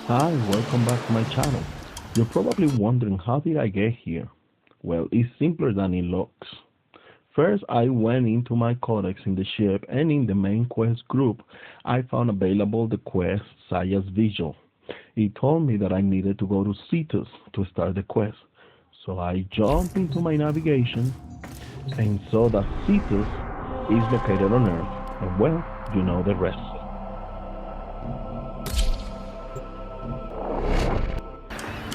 Hi, welcome back to my channel. You're probably wondering how did I get here? Well, it's simpler than it looks. First, I went into my codex in the ship and in the main quest group, I found available the quest Saya's Vigil. It told me that I needed to go to Cetus to start the quest. So I jumped into my navigation and saw that Cetus is located on Earth. And well, you know the rest.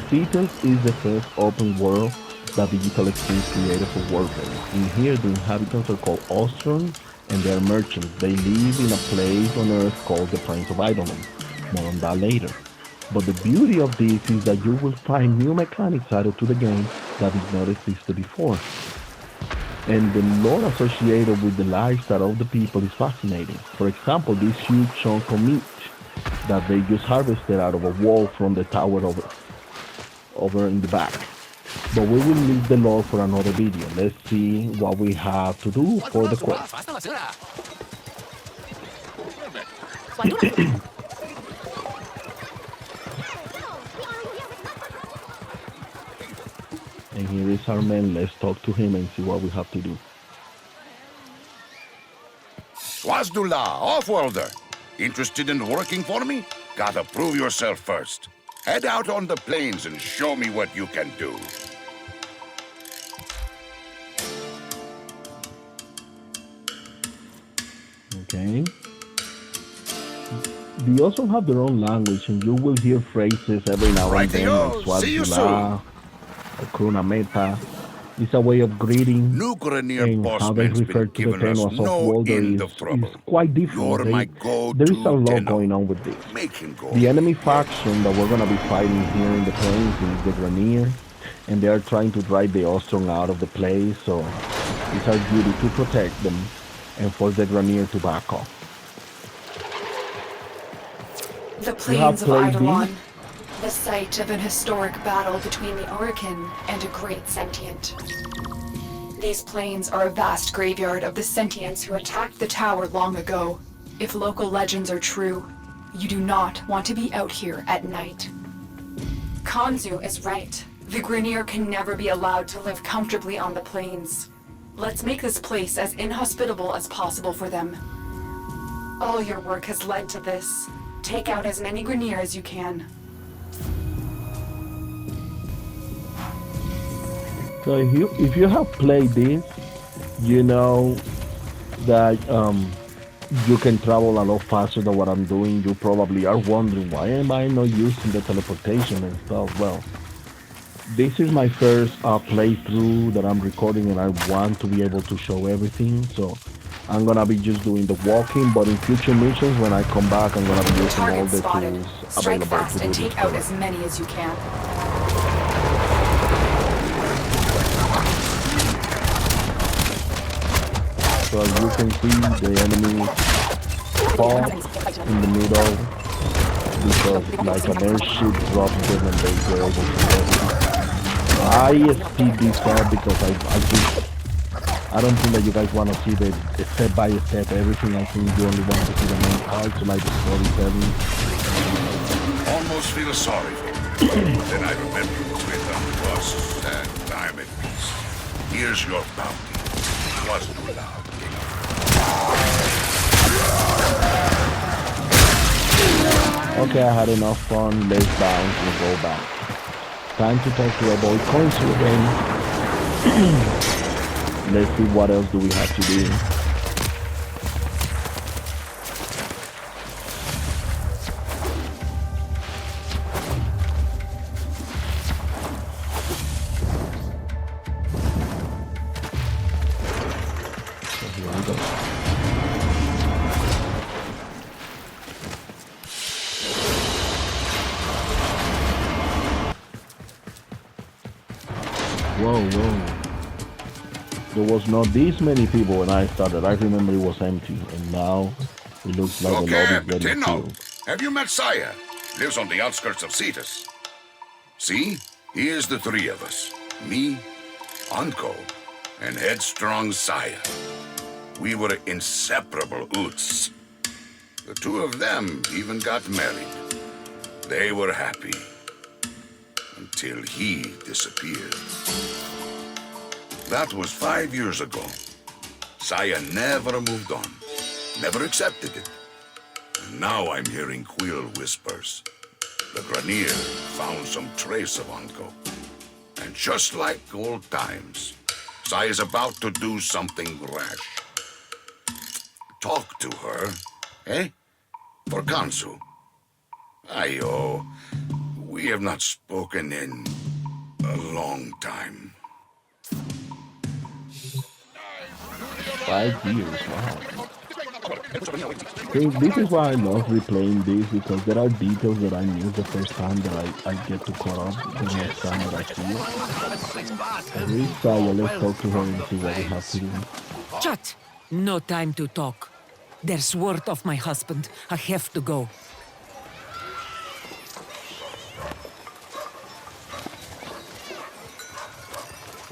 Cetus is the first open world that Digital Extremes created for Warfare. In here, the inhabitants are called Austrians and they are merchants. They live in a place on Earth called the Plains of Idolum. More on that later. But the beauty of this is that you will find new mechanics added to the game that did not exist before. And the lore associated with the lifestyle of the people is fascinating. For example, this huge chunk of meat that they just harvested out of a wall from the tower over in the back. But we will leave the lore for another video. Let's see what we have to do for the quest. And here is our man. Let's talk to him and see what we have to do. Wazdullah, off-worlder. Interested in working for me? Gotta prove yourself first. Head out on the plains and show me what you can do. Okay. They also have their own language, and you will hear phrases every now and then, like See you soon. Swazula or Kruna Meta. It's a way of greeting, New Grenier and how they bossman's refer been to the giving us Tenwas of no Walder end is, of trouble. quite different. You're my There is a go-to lot Tenno. going on with this. Make him go. The enemy faction that we're going to be fighting here in the plains is the Grenier, and they are trying to drive the Ostrom out of the place, so it's our duty to protect them and force the Grenier to back off. The Plains of played Eidolon, these? the site of an historic battle between the Orokin and a great sentient. These plains are a vast graveyard of the sentients who attacked the tower long ago. If local legends are true, you do not want to be out here at night. Kanzu is right. The Grenier can never be allowed to live comfortably on the plains. Let's make this place as inhospitable as possible for them. All your work has led to this. Take out as many Grenier as you can. So if you have played this, you know that you can travel a lot faster than what I'm doing. You probably are wondering why am I not using the teleportation and stuff. Well, this is my first playthrough that I'm recording, and I want to be able to show everything. So I'm gonna be just doing the walking, but in future missions when I come back, I'm gonna be using all Target the spotted. tools Strike available fast to do and this. take out as many as you can. So as you can see, the enemy fall in the middle because like an airship dropped them and they were able to get it. I speed this up because I don't think that you guys want to see the step by step everything. I think you only want to see the main parts like the storytelling. Almost feel sorry for you. But then I remember you with us and time at peace. Here's your bounty. Wazdullah. Okay, I had enough fun. Let's bounce and go back. Time to talk to our boy Consul again. Let's see what else do we have to do. So here we go. Whoa. There was not this many people when I started. I remember it was empty, and now it looks like the Okay, lobby is getting Tenno. filled. Have you met Saya? Lives on the outskirts of Cetus. See? Here's the three of us. Me, Anko, and headstrong Saya. We were inseparable Oots. The two of them even got married. They were happy until he disappeared. That was 5 years ago. Saya never moved on, never accepted it. And now I'm hearing Quill whispers. The Grenier found some trace of Anko. And just like old times, Saya's about to do something rash. Talk to her, eh? For Kansu. Ayo, we have not spoken in a long time. 5 years, wow. See, this is why I love replaying this, because there are details that I missed the first time that I get to caught up the next time that I see it. Where is Saya? Let's talk to her and see what we have to do. Chat! No time to talk. There's word of my husband. I have to go.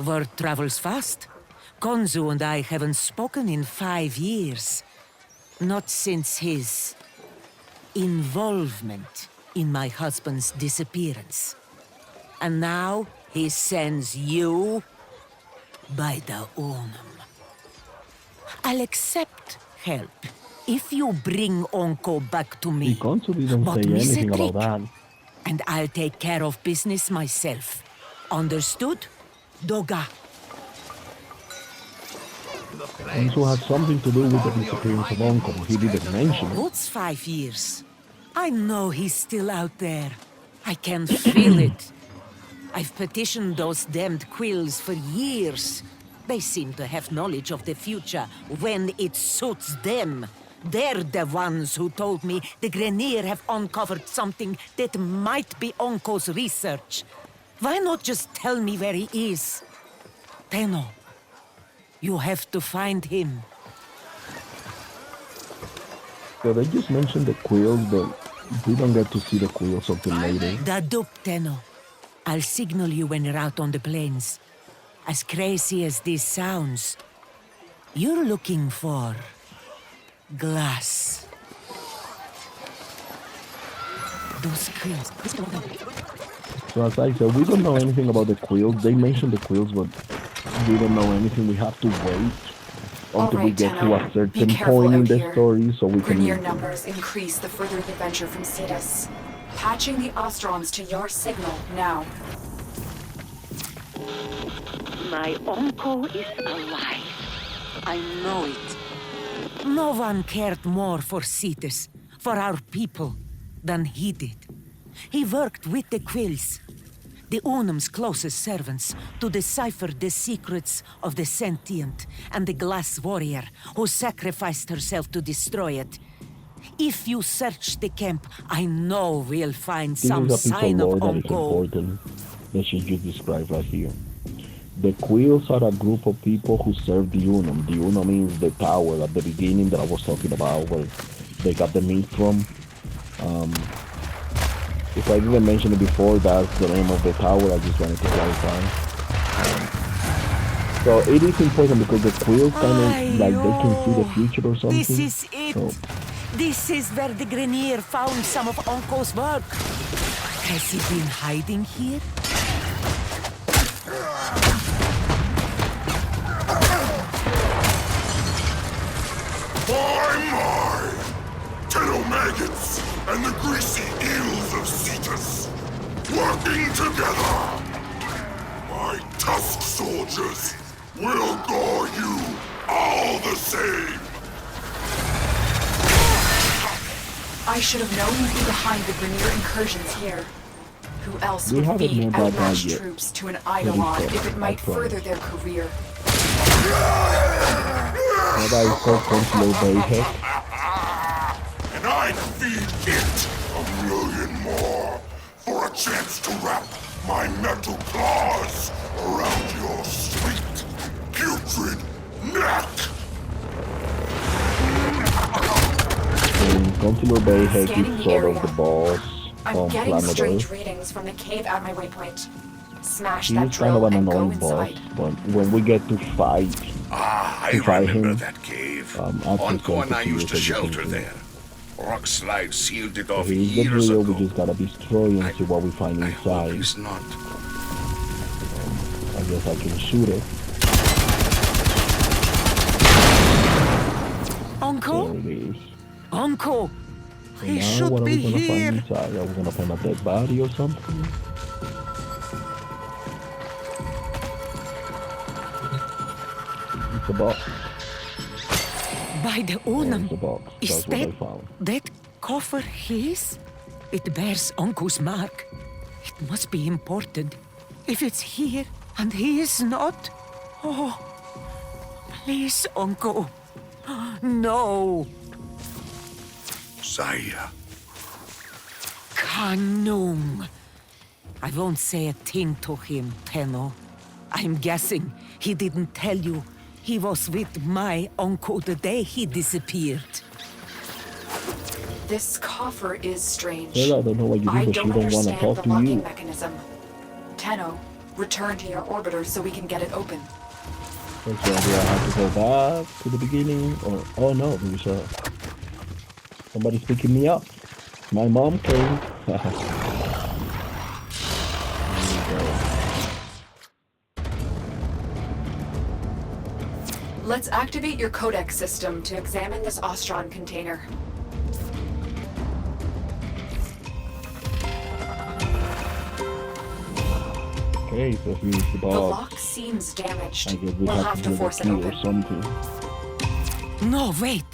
Word travels fast. Konzu and I haven't spoken in 5 years. Not since his involvement in my husband's disappearance. And now he sends you by the Unum. I'll accept help if you bring Onko back to me. The consul didn't But say miss a anything about trick, that. and I'll take care of business myself. Understood? Doga. Also had something to do with the disappearance of Uncle. He didn't mention it. What's 5 years? I know he's still out there. I can feel it. I've petitioned those damned quills for years. They seem to have knowledge of the future when it suits them. They're the ones who told me the Grenier have uncovered something that might be Onko's research. Why not just tell me where he is? Tenno, you have to find him. So they just mentioned the quills, but we don't get to see the quills until later. The Duke, Tenno. I'll signal you when you're out on the plains. As crazy as this sounds, you're looking for glass. Those quills. So as I said, we don't know anything about the quills. They mentioned the quills, but we don't know anything. We have to wait until we Alright, get to Tenno. a Be certain careful point in out the here. story so we Grenier can... numbers increase the further the venture from Cetus. Patching the Ostrons to your signal now. My uncle is alive. I know it. No one cared more for Cetus, for our people, than he did. He worked with the Quills, the Unum's closest servants, to decipher the secrets of the sentient and the glass warrior who sacrificed herself to destroy it. If you search the camp, I know we'll find This some is a piece of sign of lore that is Uncle. important that she just described right here. The Quills are a group of people who serve the Unum. The Unum means the tower at the beginning that I was talking about, where they got the meat from. If I didn't mention it before, that's the name of the tower. I just wanted to clarify. So it is important because the Quills kind of like they can see the future or something. This is it. So, This is where the Grenier found some of Uncle's work. Has he been hiding here? My! Tittle maggots and the greasy eels of Cetus working together! My tusk soldiers will gore you all the same! I should have known you'd be behind the Grenier incursions here. Who else We would haven't feed met that guy outmatched yet. troops to an Very Eidolon fair, if it I might promise. further their career? that is called Consular Bayhead. And I'd feed it 1,000,000 more for a chance to wrap my metal claws around your sweet, putrid neck! And Consular Bayhead Scanning is the sort of area. the boss I'm on getting planet strange Earth. readings from the cave at my waypoint. Smash He that is kind of drill an and go annoying boss, inside. but when we get to fight, Ah, I To fight remember him, that cave. after Onko and I 50 used to years, as you can shelter see. there. Rock slide sealed it So off here's the years drill. ago. We just gotta destroy and see what we find I hope inside. he's not. I guess I can shoot it. Uncle? There it is. Uncle! So He now should what are be we gonna here. find inside? Are we gonna find a dead body or something? It's a box. By the There's Unum, the box. is That's what I that, found. that coffer his? It bears Uncle's mark. It must be important. If it's here and he is not, oh, please, Uncle. No. Saya. Kanung. I won't say a thing to him, Tenno. I'm guessing he didn't tell you he was with my uncle the day he disappeared. This coffer is strange. Well, I don't know what you I do, but she don't don't want to understand talk the to locking you. mechanism. Tenno, return to your orbiter so we can get it open. So do I have to go back to the beginning? Or, oh no, there's somebody's picking me up. My mom came. There we go. Let's activate your codex system to examine this Ostron container. Okay, so here's the The box. lock seems damaged. I guess we We'll have have to to do the force it key or open. something. No, wait.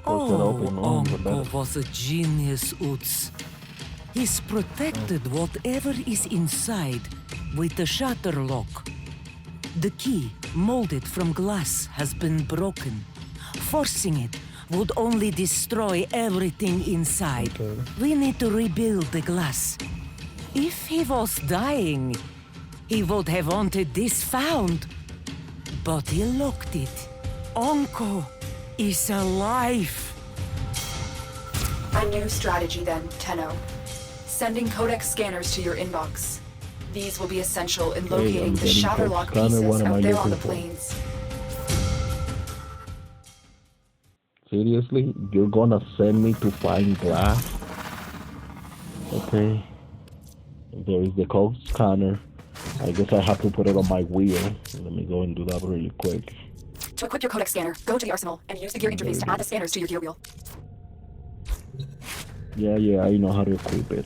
Force it open. Oh, the Uncle better. was a genius, Utz. He's protected whatever is inside with the shutter lock. The key, molded from glass, has been broken. Forcing it would only destroy everything inside. Okay. We need to rebuild the glass. If he was dying, he would have wanted this found. But he locked it. Uncle is alive. A new strategy then, Tenno. Sending codex scanners to your inbox. These will be essential in I'm locating the getting Shatterlock codex scanner. pieces What am I out there on the looking for? plains. Seriously? You're gonna send me to find glass? Okay. There is the code scanner. I guess I have to put it on my wheel. Let me go and do that really quick. To equip your codex scanner, go to the arsenal and use the gear interface to add the scanners to your gear wheel. Yeah, I know how to equip it.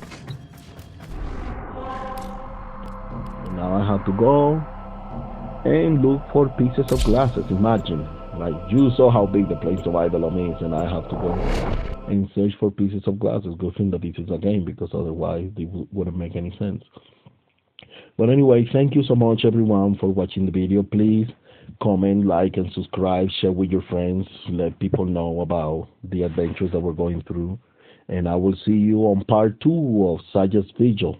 And now I have to go and look for pieces of glasses. Imagine, like you saw how big the place of Eidolon is, and I have to go and search for pieces of glasses. Good thing that this is a game, because otherwise it wouldn't make any sense. But anyway, thank you so much everyone for watching the video. Please comment, like, and subscribe. Share with your friends. Let people know about the adventures that we're going through. And I will see you on part 2 of Saya's Vigil.